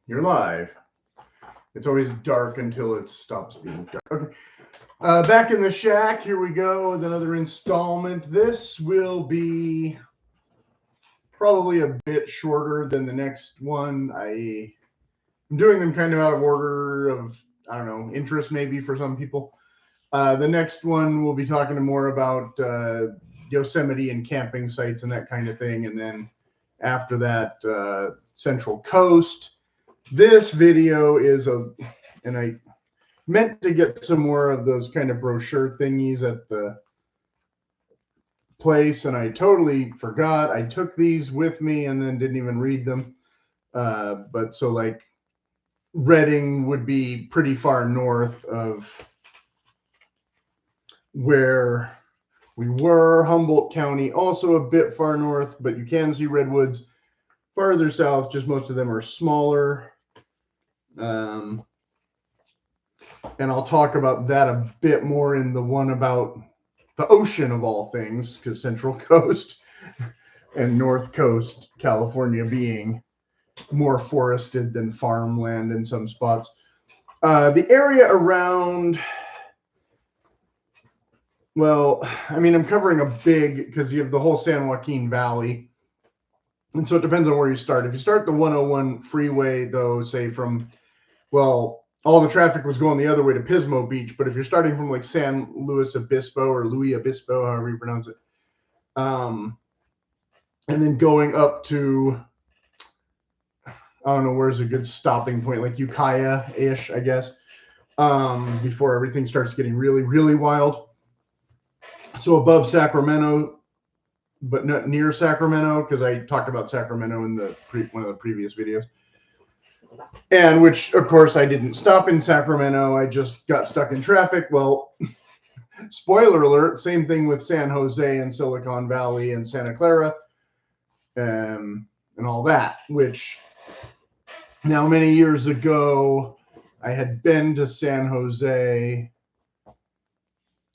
You're live. It's always dark until it stops being dark. Okay. Back in the shack. Here we go with another installment. This will be probably a bit shorter than the next one. I'm doing them kind of out of order of, I don't know, interest maybe for some people. The next one we'll be talking more about Yosemite and camping sites and that kind of thing. And then after that, Central Coast. This video is and I meant to get some more of those kind of brochure thingies at the place, and I totally forgot. I took these with me and then didn't even read them. But so like Redding would be pretty far north of where we were. Humboldt County also a bit far north, but you can see redwoods farther south. Just most of them are smaller. And I'll talk about that a bit more in the one about the ocean of all things, because Central Coast and North Coast, California being more forested than farmland in some spots. The area around, well, I mean, I'm covering a big, because you have the whole San Joaquin Valley. And so it depends on where you start. If you start the 101 freeway, though, say from, well, all the traffic was going the other way to Pismo Beach, but if you're starting from like San Luis Obispo or Louis Obispo, however you pronounce it, and then going up to, I don't know, where's a good stopping point, like Ukiah-ish, I guess, before everything starts getting really, really wild. So above Sacramento, but not near Sacramento, because I talked about Sacramento in the one of the previous videos. And which, of course, I didn't stop in Sacramento. I just got stuck in traffic. Well, spoiler alert, same thing with San Jose and Silicon Valley and Santa Clara and all that, which now many years ago, I had been to San Jose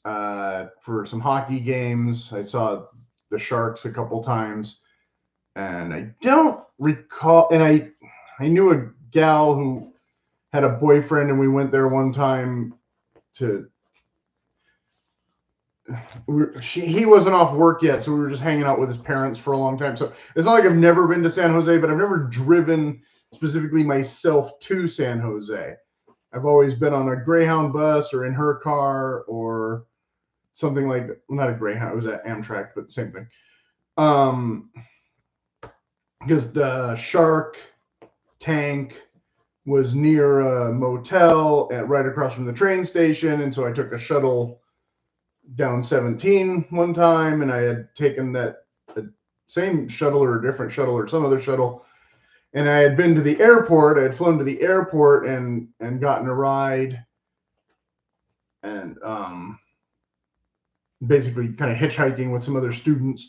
for some hockey games. I saw the Sharks a couple times, and I don't recall, and I knew a gal who had a boyfriend, and we went there one time he wasn't off work yet, so we were just hanging out with his parents for a long time. So it's not like I've never been to San Jose, but I've never driven specifically myself to San Jose. I've always been on a Greyhound bus or in her car or something like that. Well, not a Greyhound, it was at Amtrak, but the same thing. Because the Shark Tank was near a motel right across from the train station, and so I took a shuttle down 17 one time, and I had taken that same shuttle or a different shuttle or some other shuttle, and I had been to the airport. I had flown to the airport and gotten a ride, and basically kind of hitchhiking with some other students.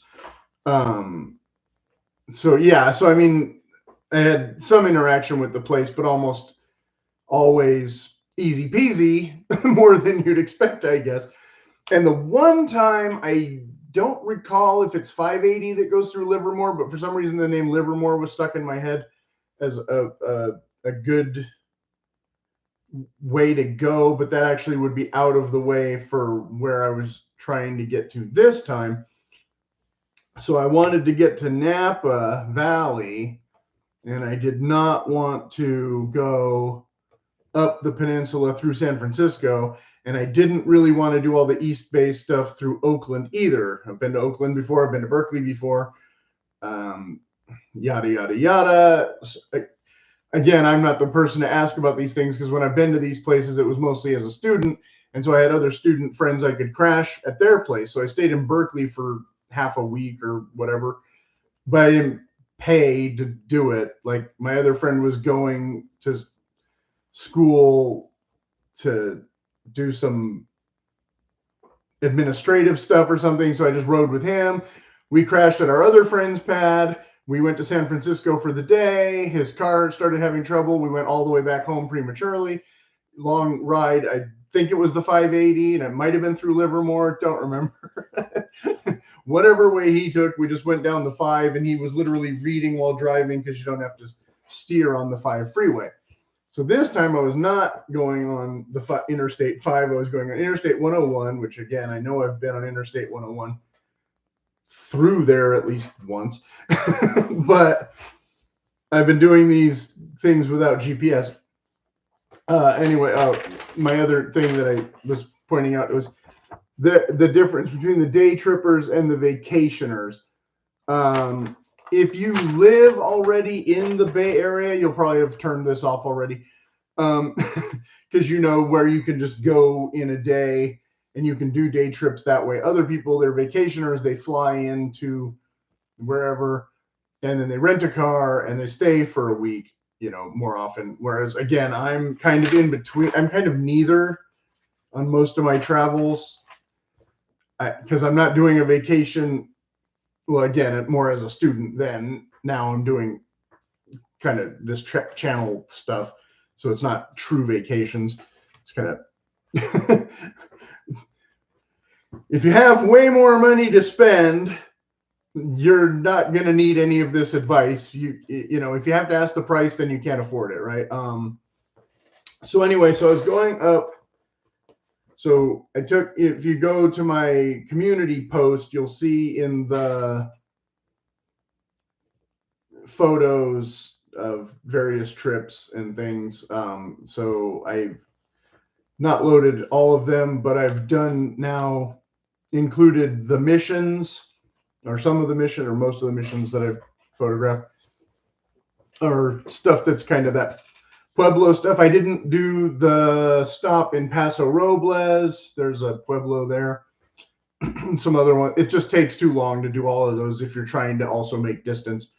So yeah, so I mean, I had some interaction with the place, but almost always easy peasy, more than you'd expect, I guess. And the one time, I don't recall if it's 580 that goes through Livermore, but for some reason the name Livermore was stuck in my head as a good way to go, but that actually would be out of the way for where I was trying to get to this time. So I wanted to get to Napa Valley, and I did not want to go up the peninsula through San Francisco, and I didn't really want to do all the East Bay stuff through Oakland either. I've been to Oakland before, I've been to Berkeley before, yada, yada, yada. Again, I'm not the person to ask about these things, because when I've been to these places, it was mostly as a student, and so I had other student friends I could crash at their place. So I stayed in Berkeley for half a week or whatever, but I didn't pay to do it. Like my other friend was going to school to do some administrative stuff or something, so I just rode with him. We crashed at our other friend's pad. We went to San Francisco for the day. His car started having trouble. We went all the way back home prematurely. Long ride. I think it was the 580, and it might have been through Livermore. Don't remember. Whatever way he took, we just went down the 5, and he was literally reading while driving, because you don't have to steer on the 5 freeway. So this time I was not going on the Interstate 5. I was going on Interstate 101, which again, I know I've been on Interstate 101 through there at least once, but I've been doing these things without GPS. Anyway, my other thing that I was pointing out was the difference between the day trippers and the vacationers. If you live already in the Bay Area, you'll probably have turned this off already, because you know where you can just go in a day and you can do day trips that way. Other people, they're vacationers, they fly into wherever and then they rent a car and they stay for a week, you know, more often. Whereas again, I'm kind of in between. I'm kind of neither on most of my travels, because I'm not doing a vacation. Well, again, more as a student then. Now I'm doing kind of this channel stuff. So it's not true vacations. It's kind of, if you have way more money to spend, you're not going to need any of this advice. You know, if you have to ask the price, then you can't afford it, right? So anyway, so I was going up. So I took, if you go to my community post, you'll see in the photos of various trips and things. So I've not loaded all of them, but I've done now included the missions, or some of the mission, or most of the missions that I've photographed, or stuff that's kind of that Pueblo stuff. I didn't do the stop in Paso Robles. There's a Pueblo there. Some other one. It just takes too long to do all of those if you're trying to also make distance.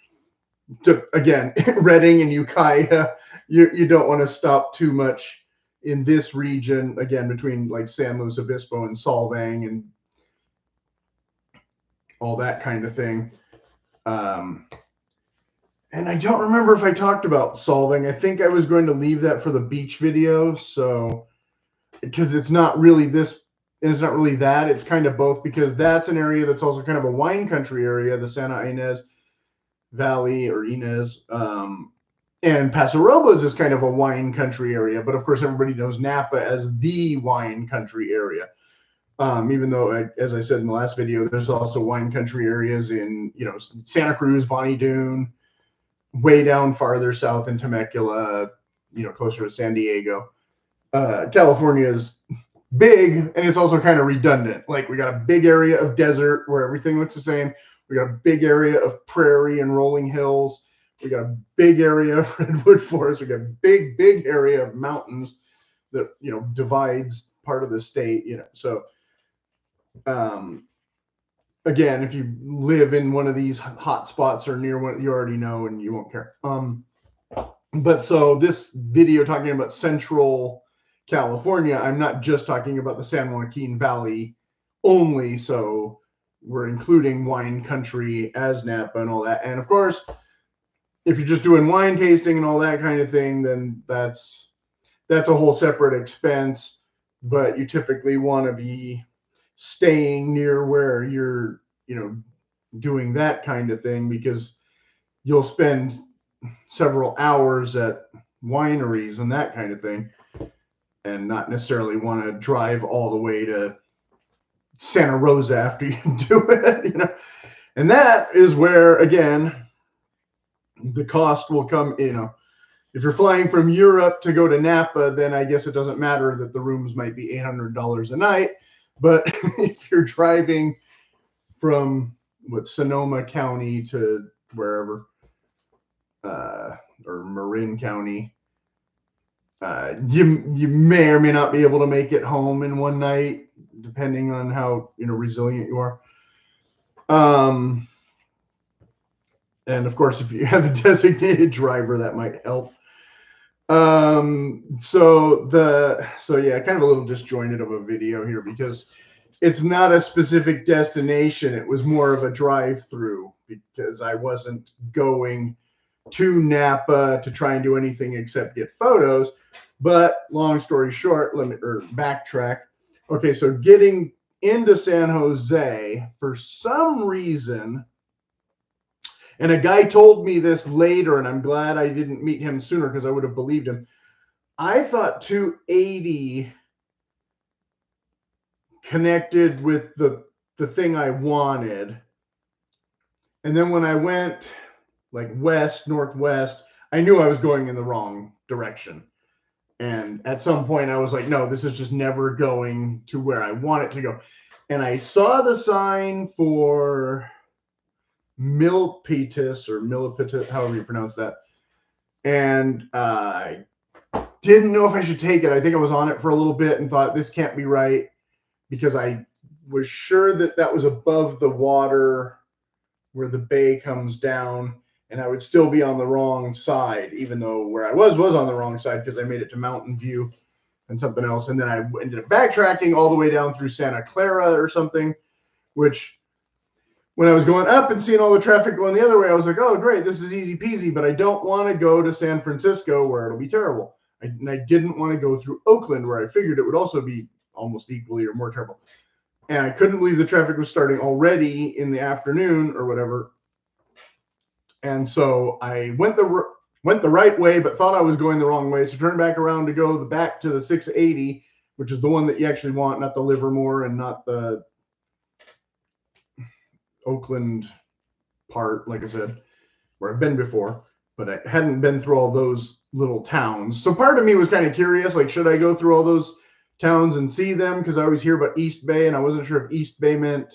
To, again, Redding and Ukiah, you don't want to stop too much in this region, again, between like San Luis Obispo and Solvang and all that kind of thing. And I don't remember if I talked about Solvang. I think I was going to leave that for the beach video. So, because it's not really this, and it's not really that. It's kind of both, because that's an area that's also kind of a wine country area, the Santa Ynez Valley, or Inez. And Paso Robles is kind of a wine country area. But of course, everybody knows Napa as the wine country area. Even though, as I said in the last video, there's also wine country areas in, you know, Santa Cruz, Bonnie Doon, way down farther south in Temecula, you know, closer to San Diego. California is big, and it's also kind of redundant. Like, we got a big area of desert where everything looks the same. We got a big area of prairie and rolling hills. We got a big area of redwood forest. We got a big area of mountains that, you know, divides part of the state, you know. So, again, if you live in one of these hot spots or near one, you already know and you won't care. But so this video talking about Central California, I'm not just talking about the San Joaquin Valley only. So we're including wine country as Napa and all that. And of course, if you're just doing wine tasting and all that kind of thing, then that's a whole separate expense. But you typically want to be staying near where you're, you know, doing that kind of thing, because you'll spend several hours at wineries and that kind of thing, and not necessarily want to drive all the way to Santa Rosa after you do it, you know. And that is where, again, the cost will come. You know, if you're flying from Europe to go to Napa, then I guess it doesn't matter that the rooms might be $800 a night. But if you're driving from Sonoma County to wherever, or Marin County, you may or may not be able to make it home in one night, depending on how, you know, resilient you are. And of course, if you have a designated driver, that might help. So yeah, kind of a little disjointed of a video here, because it's not a specific destination. It was more of a drive-through, because I wasn't going to Napa to try and do anything except get photos. But long story short, backtrack. Okay, so getting into San Jose, for some reason, And a guy told me this later, and I'm glad I didn't meet him sooner because I would have believed him. I thought 280 connected with the thing I wanted. And then when I went like west, northwest, I knew I was going in the wrong direction. And at some point I was like, no, this is just never going to where I want it to go. And I saw the sign for Milpitas or Millipita, however you pronounce that. And I didn't know if I should take it. I think I was on it for a little bit and thought this can't be right because I was sure that that was above the water where the bay comes down, and I would still be on the wrong side, even though where I was on the wrong side because I made it to Mountain View and something else. And then I ended up backtracking all the way down through Santa Clara or something, which when I was going up and seeing all the traffic going the other way, I was like, oh, great, this is easy peasy, but I don't want to go to San Francisco where it'll be terrible. And I didn't want to go through Oakland where I figured it would also be almost equally or more terrible. And I couldn't believe the traffic was starting already in the afternoon or whatever. And so I went the right way, but thought I was going the wrong way. So turned back around to go back to the 680, which is the one that you actually want, not the Livermore and not the Oakland part, like I said, where I've been before, but I hadn't been through all those little towns. So part of me was kind of curious, like, should I go through all those towns and see them? Because I always hear about East Bay, and I wasn't sure if East Bay meant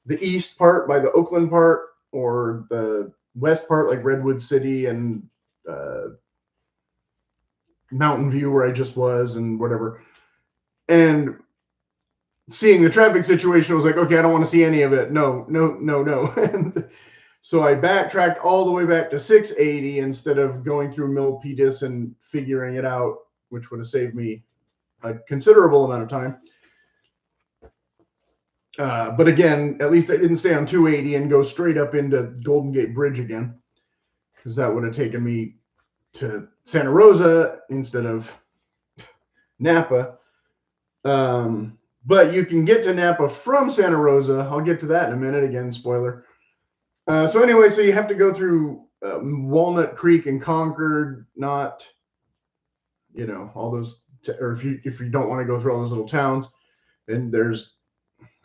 the east part by the Oakland part or the west part, like Redwood City and Mountain View, where I just was, and whatever. And seeing the traffic situation, I was like, okay, I don't want to see any of it. No. And so I backtracked all the way back to 680 instead of going through Milpitas and figuring it out, which would have saved me a considerable amount of time. But again, at least I didn't stay on 280 and go straight up into Golden Gate Bridge again, because that would have taken me to Santa Rosa instead of Napa. But you can get to Napa from Santa Rosa. I'll get to that in a minute. Again, spoiler. So anyway, so you have to go through Walnut Creek and Concord, not, all those, or if you don't want to go through all those little towns. And there's,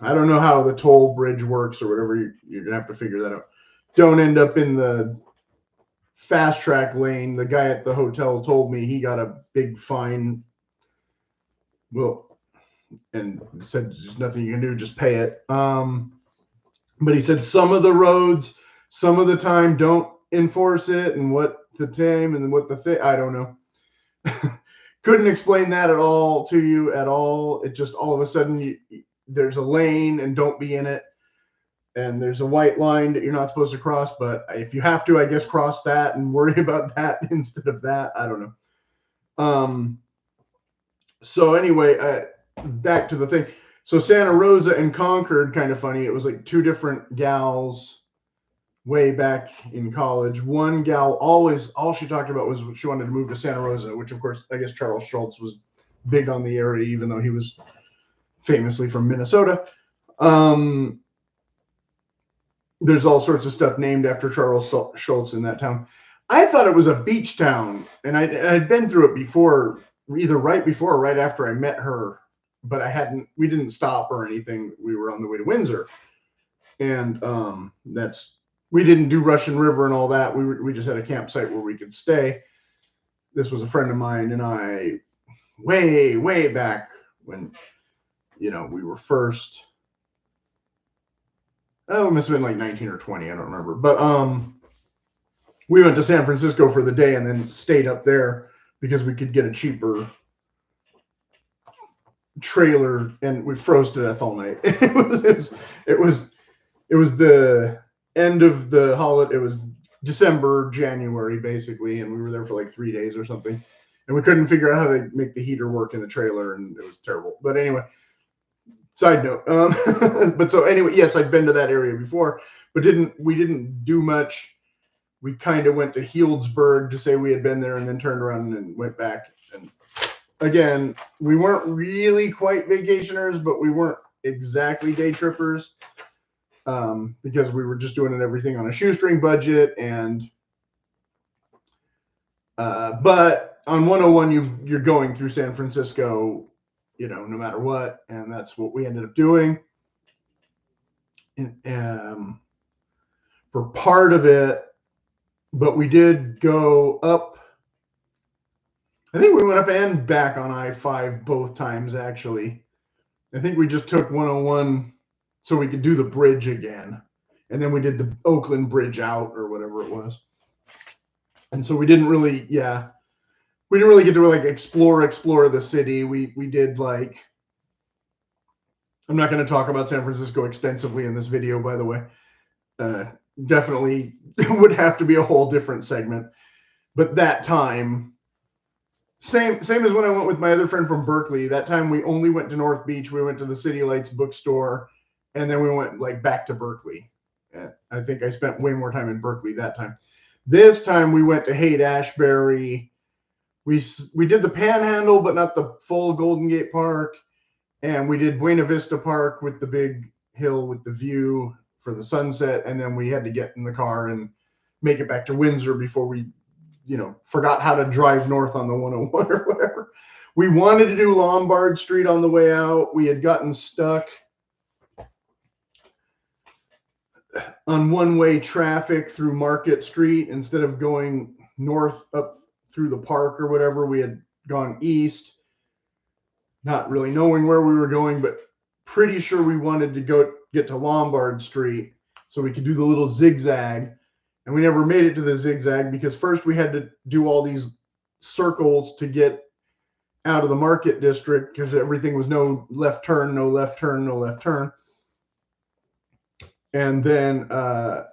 I don't know how the toll bridge works or whatever. You're gonna have to figure that out. Don't end up in the fast track lane. The guy at the hotel told me he got a big fine. Well, and said there's nothing you can do, just pay it. But he said some of the roads, some of the time don't enforce it, and what the time and what the thing, I don't know. Couldn't explain that at all to you at all. It just all of a sudden there's a lane and don't be in it, and there's a white line that you're not supposed to cross. But if you have to, I guess cross that and worry about that instead of that. I don't know. So anyway, back to the thing. So Santa Rosa and Concord, kind of funny. It was like two different gals way back in college. One gal all she talked about was she wanted to move to Santa Rosa, which of course I guess Charles Schultz was big on the area, even though he was famously from Minnesota. There's all sorts of stuff named after Charles Schultz in that town. I thought it was a beach town, and I'd been through it before, either right before or right after I met her, but we didn't stop or anything. We were on the way to Windsor, and we didn't do Russian River and all that. We just had a campsite where we could stay. This was a friend of mine and I, way back when, we were first. Oh, it must have been like 19 or 20. I don't remember. But we went to San Francisco for the day and then stayed up there because we could get a cheaper trailer, and we froze to death all night. It was the end of the holiday. It was December, January, basically, and we were there for like 3 days or something. And we couldn't figure out how to make the heater work in the trailer, and it was terrible. But anyway, side note. But so anyway, yes, I'd been to that area before, but we didn't do much. We kind of went to Healdsburg to say we had been there, and then turned around and went back. And again, we weren't really quite vacationers, but we weren't exactly day trippers. because we were just doing everything on a shoestring budget. And but on 101, you're going through San Francisco, no matter what, and that's what we ended up doing. And, for part of it, but we did go up. I think we went up and back on I-5 both times, actually. I think we just took 101 so we could do the bridge again. And then we did the Oakland Bridge out or whatever it was. And so we didn't really, we didn't really get to like explore the city. We did like, I'm not going to talk about San Francisco extensively in this video, by the way. Definitely would have to be a whole different segment. But that time, same as when I went with my other friend from Berkeley. That time we only went to North Beach. We went to the City Lights bookstore, and then we went like back to Berkeley. And I think I spent way more time in Berkeley that time. This time we went to Haight-Ashbury. We did the Panhandle, but not the full Golden Gate Park. And we did Buena Vista Park with the big hill with the view for the sunset. And then we had to get in the car and make it back to Windsor before we, forgot how to drive north on the 101 or whatever. We wanted to do Lombard Street on the way out. We had gotten stuck on one-way traffic through Market Street. Instead of going north up through the park or whatever, we had gone east, not really knowing where we were going, but pretty sure we wanted to get to Lombard Street so we could do the little zigzag. And we never made it to the zigzag because first we had to do all these circles to get out of the Market District because everything was no left turn, no left turn, no left turn. And then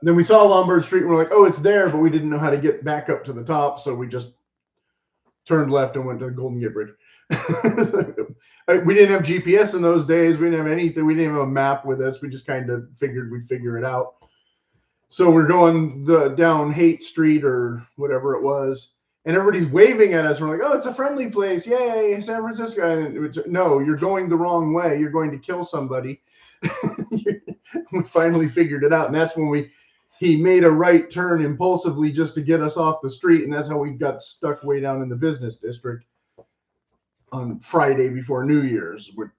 we saw Lombard Street and we're like, oh, it's there, but we didn't know how to get back up to the top. So we just turned left and went to the Golden Gate Bridge. We didn't have GPS in those days. We didn't have anything. We didn't have a map with us. We just kind of figured we'd figure it out. So we're going down Haight Street or whatever it was, and everybody's waving at us. We're like, oh, it's a friendly place. Yay, San Francisco. And no, you're going the wrong way. You're going to kill somebody. We finally figured it out. And that's when he made a right turn impulsively just to get us off the street. And that's how we got stuck way down in the business district on Friday before New Year's. We're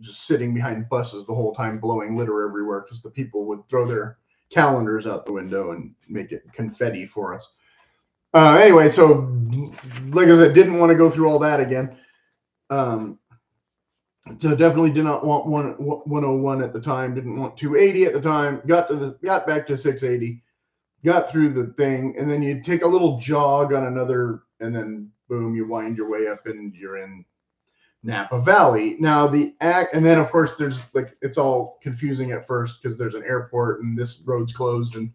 just sitting behind buses the whole time, blowing litter everywhere because the people would throw their calendars out the window and make it confetti for us. Anyway, so like I said, didn't want to go through all that again. So definitely did not want 101 at the time. Didn't want 280 at the time. Got back to 680. Got through the thing, and then you take a little jog on another, and then boom, you wind your way up, and you're in Napa Valley. Now and then of course there's like, it's all confusing at first because there's an airport and this road's closed and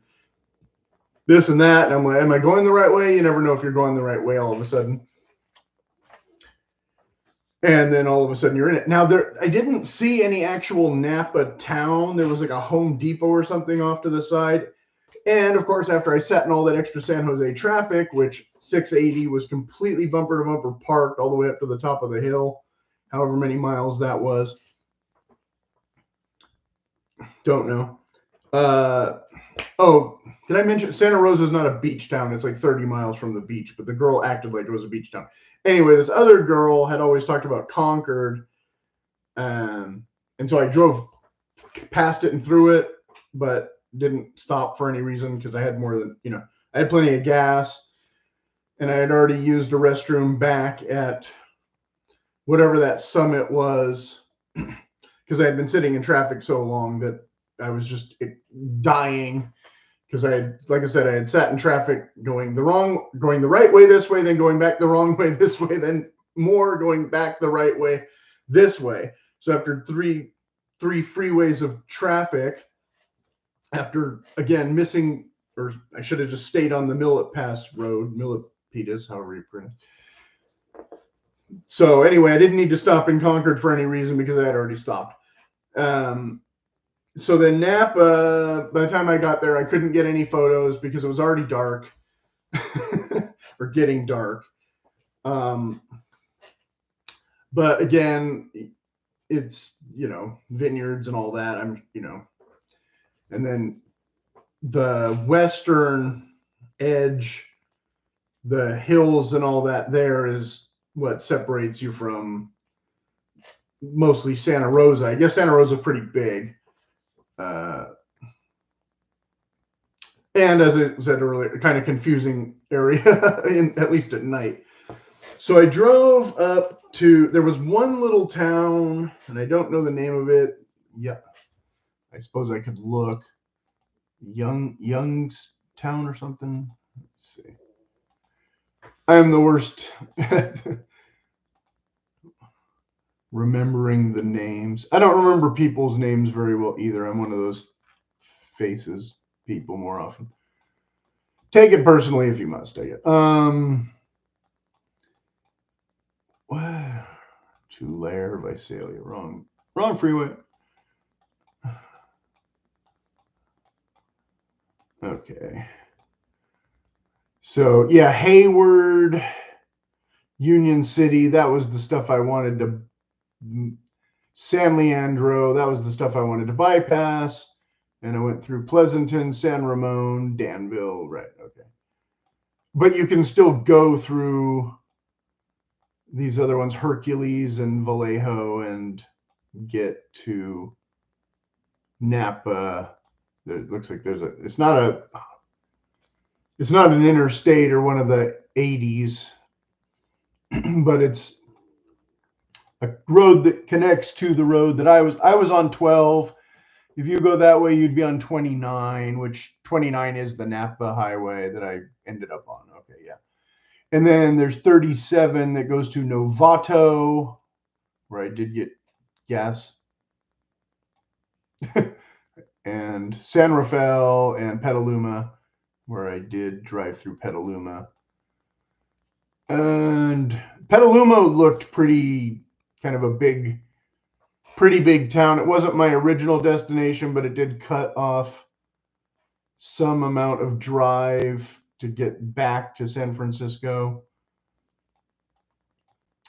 this and that. And I'm like, am I going the right way? You never know if you're going the right way all of a sudden. And then all of a sudden you're in it. Now I didn't see any actual Napa town. There was like a Home Depot or something off to the side. And of course, after I sat in all that extra San Jose traffic, which 680 was completely bumper to bumper parked all the way up to the top of the hill, however many miles that was. Don't know. Oh, did I mention Santa Rosa is not a beach town? It's like 30 miles from the beach, but the girl acted like it was a beach town. Anyway, this other girl had always talked about Concord. And so I drove past it and through it, but didn't stop for any reason because I had more than, I had plenty of gas and I had already used a restroom back at whatever that summit was, because I had been sitting in traffic so long that I was just dying because like I said, I had sat in traffic going the right way this way, then going back the wrong way this way, then more going back the right way this way. So after three freeways of traffic, after again missing, or I should have just stayed on the Millet Pass Road, Milpitas, however you pronounce it. So anyway, I didn't need to stop in Concord for any reason because I had already stopped. So then Napa, by the time I got there, I couldn't get any photos because it was already dark or getting dark. But again, it's, vineyards and all that. And then the western edge, the hills and all that there is what separates you from mostly Santa Rosa. I guess Santa Rosa is pretty big. And as I said earlier, kind of confusing area, at least at night. So I drove up to, there was one little town, and I don't know the name of it. Yeah, I suppose I could look. Youngstown or something. Let's see. I am the worst at remembering the names. I don't remember people's names very well either. I'm one of those faces people more often. Take it personally if you must. Take it. Tulare, Visalia, wrong freeway. Okay. So yeah, Hayward, Union City, that was the stuff I wanted to. San Leandro, that was the stuff I wanted to bypass. And I went through Pleasanton, San Ramon, Danville, right? Okay. But you can still go through these other ones, Hercules and Vallejo, and get to Napa. It looks like there's it's not an interstate or one of the 80s, but it's a road that connects to the road that I was on 12. If you go that way, you'd be on 29, which 29 is the Napa highway that I ended up on. Okay, yeah. And then there's 37 that goes to Novato, where I did get gas. And San Rafael and Petaluma, where I did drive through Petaluma. And Petaluma looked pretty kind of a pretty big town. It wasn't my original destination, but it did cut off some amount of drive to get back to San Francisco.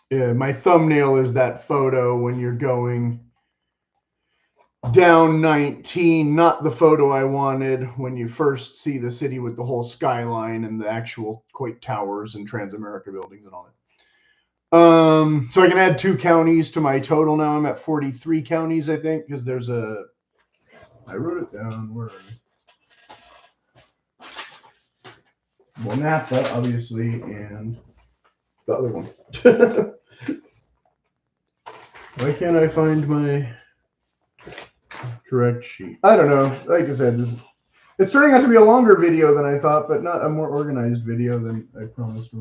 Yeah, my thumbnail is that photo when you're going down 19, not the photo I wanted when you first see the city with the whole skyline and the actual Coit Towers and Transamerica buildings and all that. So I can add 2 counties to my total now. I'm at 43 counties, I think, because there's I wrote it down. Where? Well, Napa, obviously, and the other one. Why can't I find my correct sheet? I don't know. Like I said, it's turning out to be a longer video than I thought, but not a more organized video than I promised.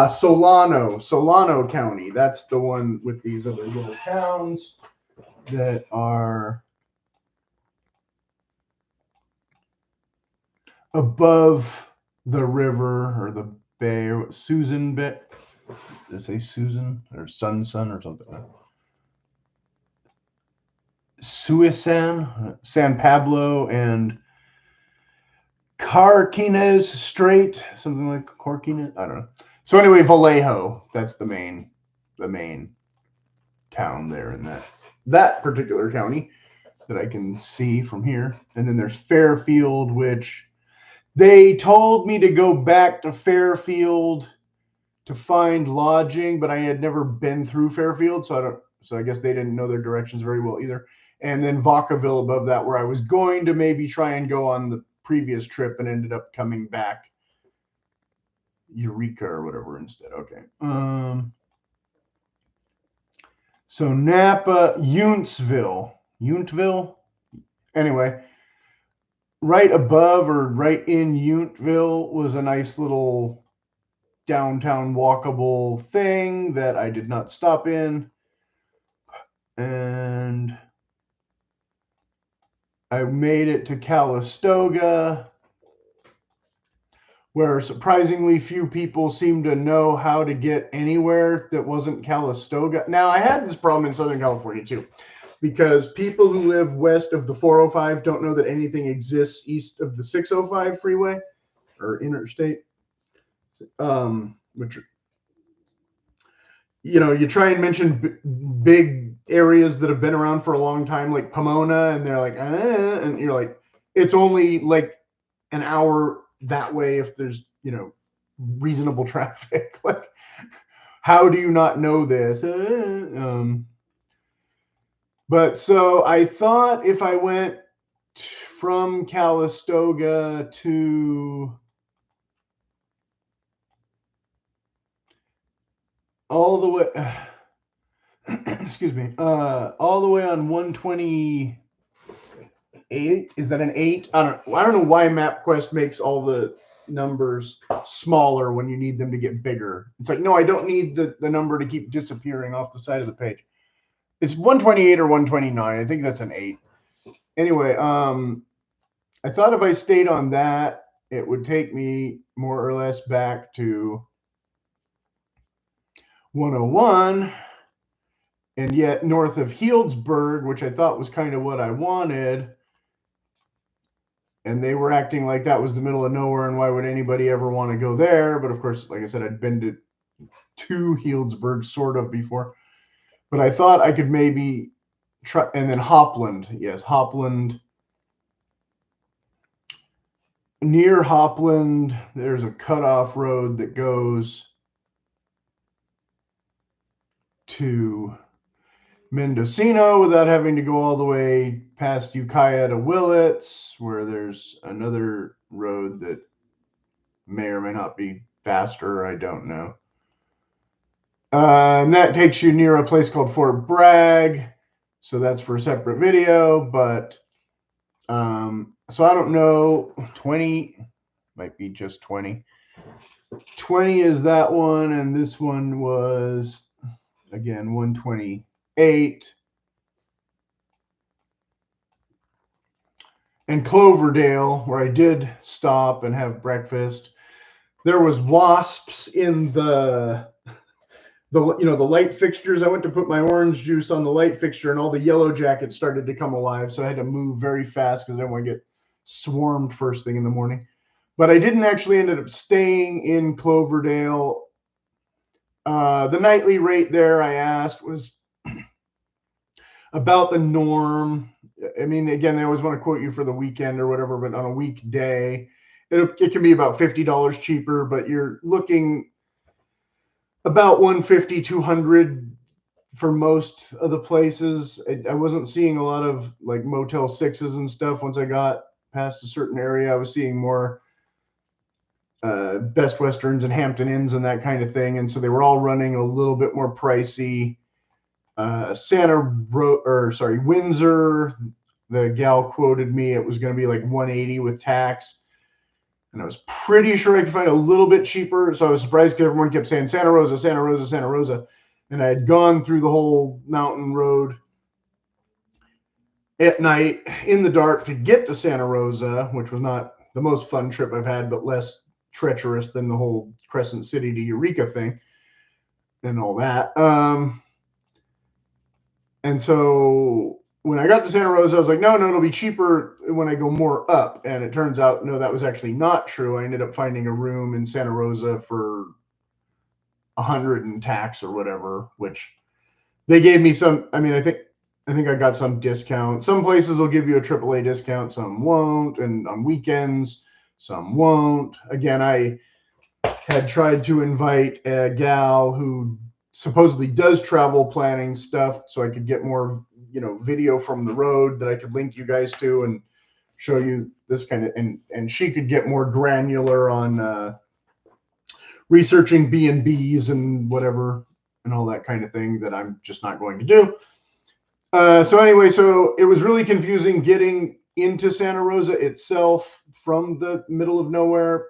Solano County. That's the one with these other little towns that are above the river or the bay, or Susan Bay. Did they say Susan or Sun or something? Suisan, San Pablo, and Carquines Strait, something like Carquines. I don't know. So anyway, Vallejo, that's the main town there in that particular county that I can see from here. And then there's Fairfield, which they told me to go back to Fairfield to find lodging, but I had never been through Fairfield, so I guess they didn't know their directions very well either. And then Vacaville above that, where I was going to maybe try and go on the previous trip and ended up coming back Eureka or whatever instead. Okay. So Napa, Yountville. Anyway, right above or right in Yountville was a nice little downtown walkable thing that I did not stop in. And I made it to Calistoga, where surprisingly few people seem to know how to get anywhere that wasn't Calistoga. Now, I had this problem in Southern California too, because people who live west of the 405 don't know that anything exists east of the 605 freeway or interstate, which you try and mention big areas that have been around for a long time, like Pomona, and they're like, and you're like, it's only like an hour that way if there's, reasonable traffic. Like, how do you not know this? But so I thought if I went from Calistoga to all the way, excuse me, all the way on 128. Is that an 8? I don't know why MapQuest makes all the numbers smaller when you need them to get bigger. It's like, no, I don't need the number to keep disappearing off the side of the page. It's 128 or 129. I think that's an 8. Anyway, I thought if I stayed on that, it would take me more or less back to 101, and yet north of Healdsburg, which I thought was kind of what I wanted, and they were acting like that was the middle of nowhere, and why would anybody ever want to go there? But of course, like I said, I'd been to Healdsburg sort of before, but I thought I could maybe try. And then Hopland, yes, Hopland. Near Hopland, there's a cutoff road that goes to Mendocino without having to go all the way past Ukiah to Willits, where there's another road that may or may not be faster. I don't know. And that takes you near a place called Fort Bragg. So that's for a separate video. But so I don't know. 20 might be just 20. 20 is that one. And this one was, again, 128. And Cloverdale, where I did stop and have breakfast, there was wasps in the light fixtures. I went to put my orange juice on the light fixture, and all the yellow jackets started to come alive. So I had to move very fast because I didn't want to get swarmed first thing in the morning. But I didn't actually end up staying in Cloverdale. The nightly rate there I asked was about the norm. I mean, again, they always want to quote you for the weekend or whatever, but on a weekday, it can be about $50 cheaper, but you're looking about 150, 200 for most of the places. I wasn't seeing a lot of like Motel 6s and stuff. Once I got past a certain area, I was seeing more Best Westerns and Hampton Inns and that kind of thing. And so they were all running a little bit more pricey. Windsor, the gal quoted me, it was going to be like 180 with tax. And I was pretty sure I could find a little bit cheaper. So I was surprised because everyone kept saying Santa Rosa, Santa Rosa, Santa Rosa. And I had gone through the whole mountain road at night in the dark to get to Santa Rosa, which was not the most fun trip I've had, but less treacherous than the whole Crescent City to Eureka thing and all that. And so when I got to Santa Rosa, I was like, no, it'll be cheaper when I go more up. And it turns out, no, that was actually not true. I ended up finding a room in Santa Rosa for $100 in tax or whatever, which they gave me some. I mean, I think I got some discount. Some places will give you a AAA discount, some won't. And on weekends, some won't. Again, I had tried to invite a gal who supposedly does travel planning stuff so I could get more, video from the road that I could link you guys to and show you this kind of, and she could get more granular on researching B&Bs and whatever and all that kind of thing that I'm just not going to do. So anyway, so it was really confusing getting into Santa Rosa itself from the middle of nowhere,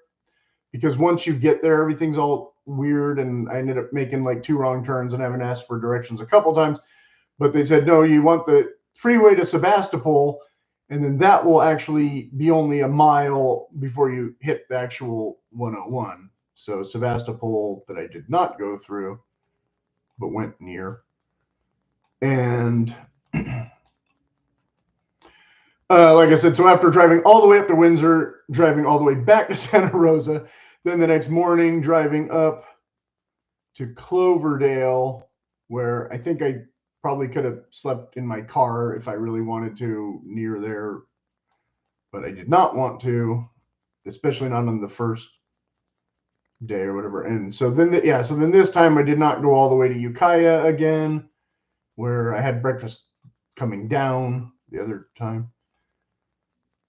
because once you get there, everything's all weird, and I ended up making like 2 wrong turns and having asked for directions a couple times. But they said, no, you want the freeway to Sebastopol, and then that will actually be only a mile before you hit the actual 101. So Sebastopol, that I did not go through, but went near. And like I said, so after driving all the way up to Windsor, driving all the way back to Santa Rosa, then the next morning driving up to Cloverdale, where I think I probably could have slept in my car if I really wanted to near there, but I did not want to, especially not on the first day or whatever. And so then, so then this time I did not go all the way to Ukiah again, where I had breakfast coming down the other time.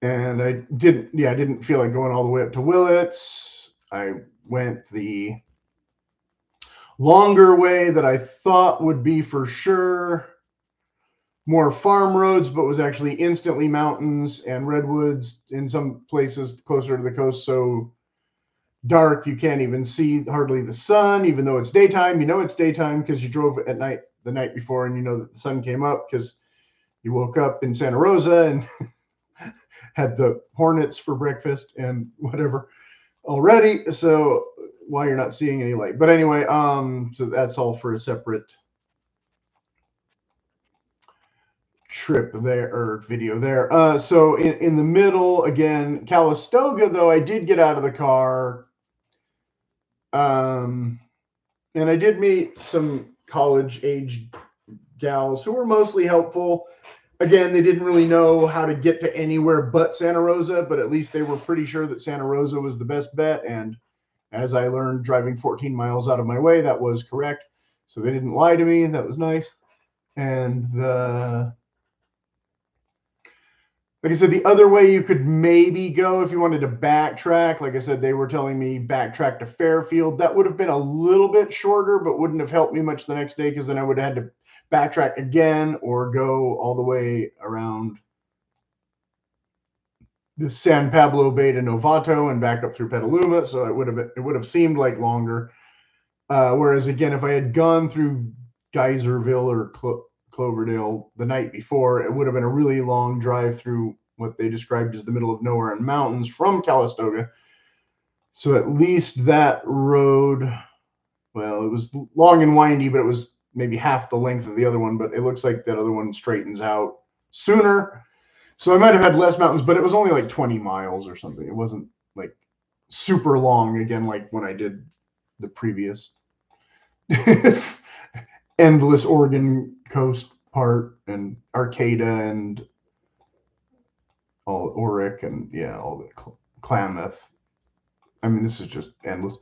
And I didn't feel like going all the way up to Willits. I went the longer way that I thought would be for sure more farm roads, but was actually instantly mountains and redwoods in some places closer to the coast. So dark, you can't even see hardly the sun, even though it's daytime. You know it's daytime because you drove at night the night before, and you know that the sun came up because you woke up in Santa Rosa and had the hornets for breakfast and whatever already. So why you're not seeing any light. But anyway, so that's all for a separate trip there, or video there. So in the middle, again, Calistoga, though, I did get out of the car. And I did meet some college-age gals who were mostly helpful. Again, they didn't really know how to get to anywhere but Santa Rosa, but at least they were pretty sure that Santa Rosa was the best bet. And as I learned driving 14 miles out of my way, that was correct. So they didn't lie to me. That was nice. And like I said, the other way you could maybe go if you wanted to backtrack, like I said, they were telling me backtrack to Fairfield. That would have been a little bit shorter, but wouldn't have helped me much the next day, because then I would have had to backtrack again or go all the way around the San Pablo Bay to Novato and back up through Petaluma. So it would have seemed like longer. Whereas again, if I had gone through Geyserville or Cloverdale the night before, it would have been a really long drive through what they described as the middle of nowhere and mountains from Calistoga. So at least that road, well, it was long and windy, but it was maybe half the length of the other one. But it looks like that other one straightens out sooner. So I might have had less mountains, but it was only like 20 miles or something. It wasn't like super long, again, like when I did the previous endless Oregon coast part and Arcata and all Oric and all the Klamath. I mean, this is just endless.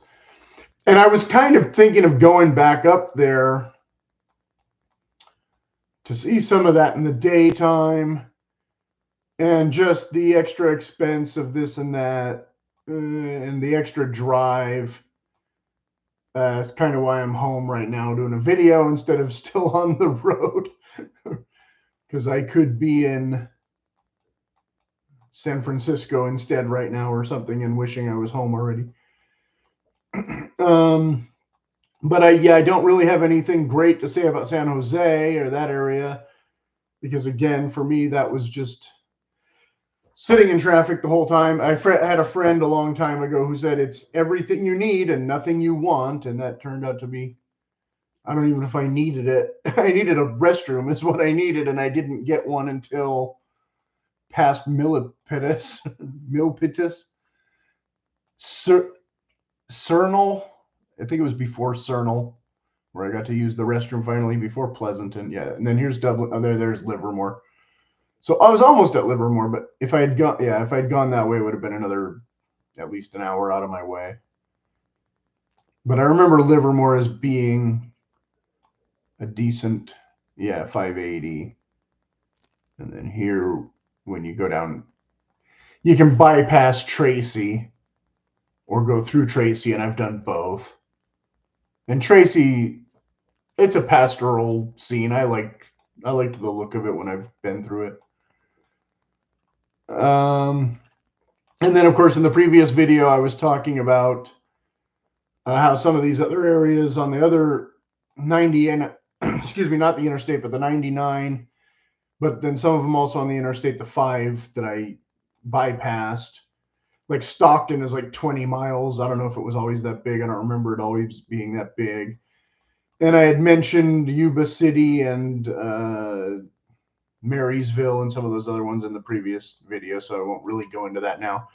And I was kind of thinking of going back up there to see some of that in the daytime, and just the extra expense of this and that, and the extra drive. That's kind of why I'm home right now doing a video instead of still on the road, because I could be in San Francisco instead right now or something, and wishing I was home already. But I don't really have anything great to say about San Jose or that area, because again, for me, that was just sitting in traffic the whole time. I had a friend a long time ago who said it's everything you need and nothing you want, and that turned out to be, I don't even know if I needed it. I needed a restroom is what I needed, and I didn't get one until past Milpitas. Cernal. I think it was before Cernal, where I got to use the restroom finally, before Pleasanton. Yeah, and then here's Dublin. Oh, there's Livermore. So I was almost at Livermore, but if I had gone that way, it would have been another at least an hour out of my way. But I remember Livermore as being a decent, 580. And then here, when you go down, you can bypass Tracy or go through Tracy, and I've done both. And Tracy, it's a pastoral scene. I liked the look of it when I've been through it. And then, of course, in the previous video, I was talking about how some of these other areas on the other 90, and excuse me, not the interstate, but the 99, but then some of them also on the interstate, the 5 that I bypassed. Like Stockton is like 20 miles. I don't know if it was always that big. I don't remember it always being that big. And I had mentioned Yuba City and Marysville and some of those other ones in the previous video, so I won't really go into that now.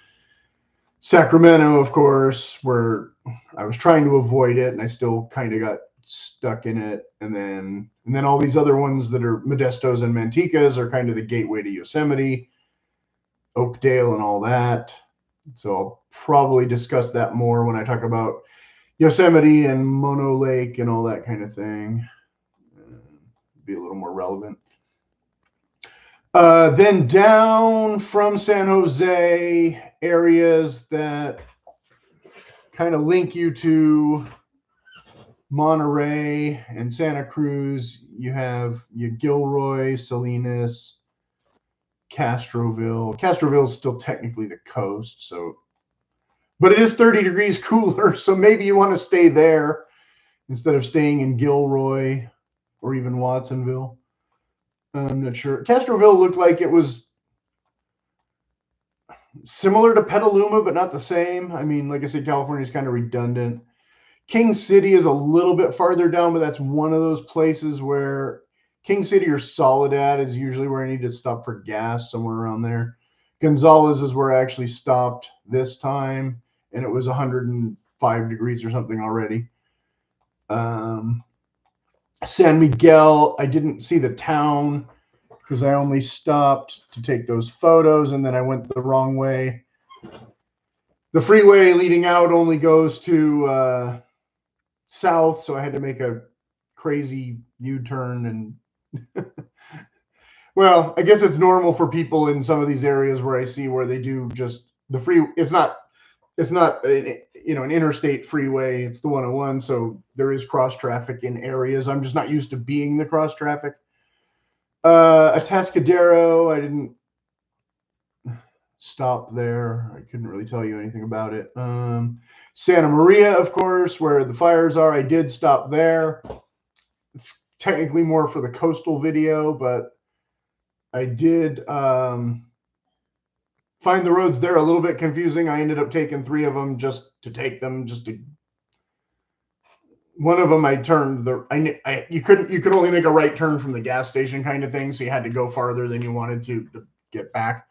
Sacramento, of course, where I was trying to avoid it, and I still kind of got stuck in it. And then all these other ones that are Modestos and Manticas are kind of the gateway to Yosemite, Oakdale, and all that. So I'll probably discuss that more when I talk about Yosemite and Mono Lake and all that kind of thing. Be a little more relevant. Then down from San Jose, areas that kind of link you to Monterey and Santa Cruz. You have Gilroy, Salinas, Castroville. Castroville is still technically the coast, so, but it is 30 degrees cooler, so maybe you want to stay there instead of staying in Gilroy or even Watsonville. I'm not sure. Castroville looked like it was similar to Petaluma, but not the same. I mean, like I said, California is kind of redundant. King City is a little bit farther down, but that's one of those places where King City or Soledad is usually where I need to stop for gas, somewhere around there. Gonzales is where I actually stopped this time, and it was 105 degrees or something already. San Miguel, I didn't see the town because I only stopped to take those photos, and then I went the wrong way. The freeway leading out only goes to south, so I had to make a crazy U-turn. And well, I guess it's normal for people in some of these areas where I see where they do just the free. It's not an interstate freeway. It's the 101, so there is cross traffic in areas. I'm just not used to being the cross traffic. Atascadero, I didn't stop there. I couldn't really tell you anything about it. Santa Maria, of course, where the fires are, I did stop there. It's technically more for the coastal video, but I did find the roads there a little bit confusing. I ended up taking 3 of them just to take them, one of them I turned you could only make a right turn from the gas station kind of thing, so you had to go farther than you wanted to get back.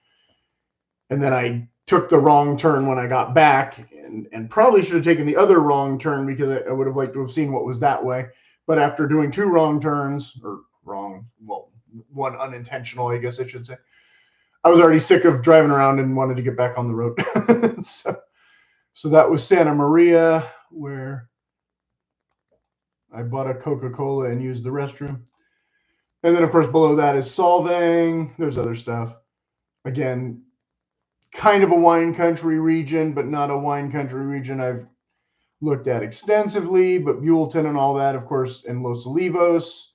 And then I took the wrong turn when I got back, and probably should have taken the other wrong turn because I would have liked to have seen what was that way. But after doing 2 wrong turns, or one unintentional, I guess I should say, I was already sick of driving around and wanted to get back on the road. So that was Santa Maria, where I bought a Coca-Cola and used the restroom. And then, of course, below that is Solvang. There's other stuff. Again, kind of a wine country region, but not a wine country region I've looked at extensively. But Buellton and all that, of course, and Los Olivos,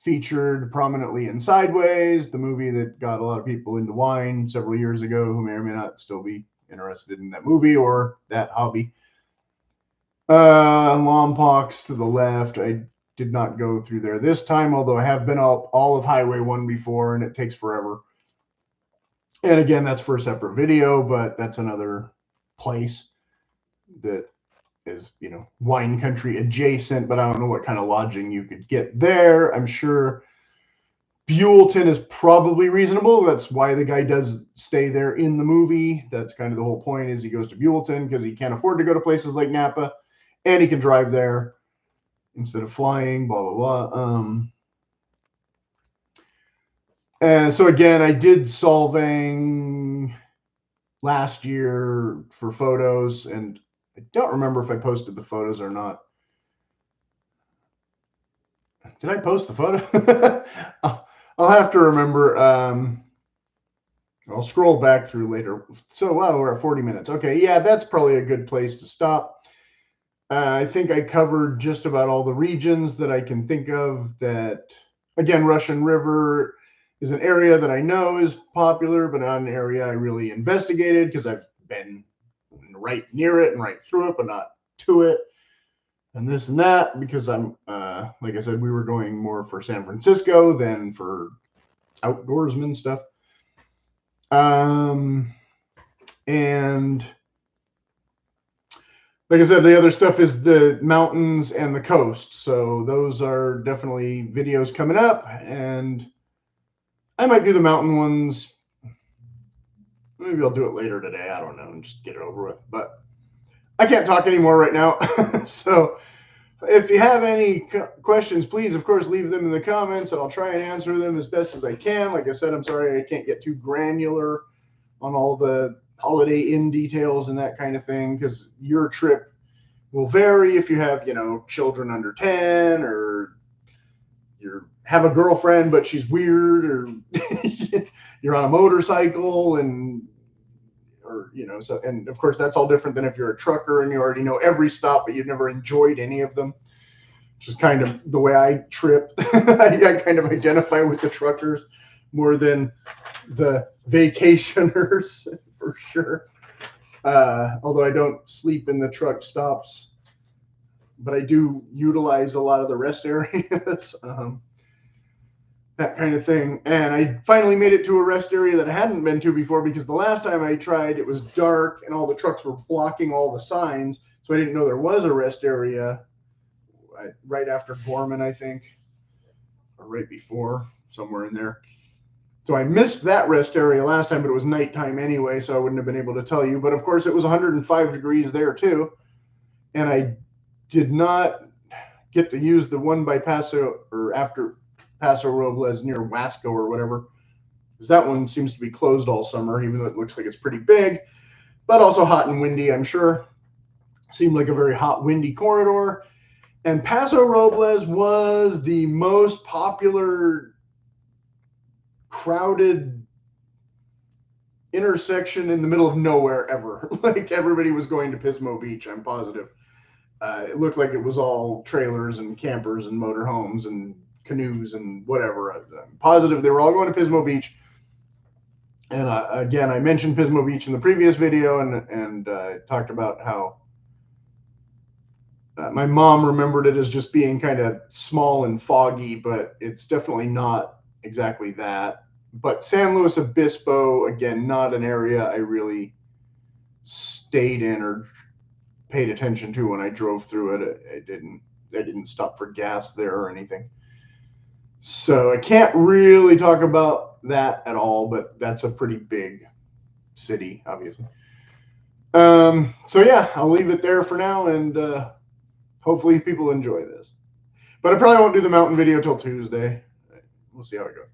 featured prominently in Sideways, the movie that got a lot of people into wine several years ago who may or may not still be interested in that movie or that hobby. Lompocs to the left. I did not go through there this time, although I have been all of Highway 1 before, and it takes forever. And again, that's for a separate video, but that's another place that is, wine country adjacent, but I don't know what kind of lodging you could get there. I'm sure Buellton is probably reasonable. That's why the guy does stay there in the movie. That's kind of the whole point, is he goes to Buellton because he can't afford to go to places like Napa, and he can drive there instead of flying, blah, blah, blah. And so again, I did Solvang last year for photos, and I don't remember if I posted the photos or not. Did I post the photo? I'll have to remember. I'll scroll back through later. So, wow, we're at 40 minutes. Okay, yeah, that's probably a good place to stop. I think I covered just about all the regions that I can think of. That, again, Russian River is an area that I know is popular, but not an area I really investigated because I've been right near it and right through it, but not to it. And this and that, because I'm, like I said, we were going more for San Francisco than for outdoorsman stuff. And like I said, the other stuff is the mountains and the coast. So those are definitely videos coming up, and I might do the mountain ones Maybe I'll do it later today. I don't know, and just get it over with. But I can't talk anymore right now. So if you have any questions, please, of course, leave them in the comments, and I'll try and answer them as best as I can. Like I said, I'm sorry I can't get too granular on all the Holiday Inn details and that kind of thing, because your trip will vary if you have, children under 10, or you have a girlfriend but she's weird, or you're on a motorcycle, so, and of course that's all different than if you're a trucker and you already know every stop but you've never enjoyed any of them, which is kind of the way I trip. I kind of identify with the truckers more than the vacationers for sure. Although I don't sleep in the truck stops, but I do utilize a lot of the rest areas, that kind of thing. And I finally made it to a rest area that I hadn't been to before, because the last time I tried, it was dark and all the trucks were blocking all the signs. So I didn't know there was a rest area right after Gorman, I think, or right before, somewhere in there. So I missed that rest area last time, but it was nighttime anyway, so I wouldn't have been able to tell you. But of course, it was 105 degrees there too. And I did not get to use the one by Paso, or after Paso Robles near Wasco or whatever, because that one seems to be closed all summer, even though it looks like it's pretty big, but also hot and windy, I'm sure. Seemed like a very hot, windy corridor. And Paso Robles was the most popular, crowded intersection in the middle of nowhere ever. Like, everybody was going to Pismo Beach, I'm positive. It looked like it was all trailers and campers and motorhomes and canoes and whatever. I'm positive they were all going to Pismo Beach. And again, I mentioned Pismo Beach in the previous video, and talked about how my mom remembered it as just being kind of small and foggy, but it's definitely not exactly that. But San Luis Obispo, again, not an area I really stayed in or paid attention to when I drove through it. I didn't stop for gas there or anything. So I can't really talk about that at all, but that's a pretty big city, obviously. So yeah, I'll leave it there for now, and hopefully people enjoy this. But I probably won't do the mountain video till Tuesday. We'll see how it goes.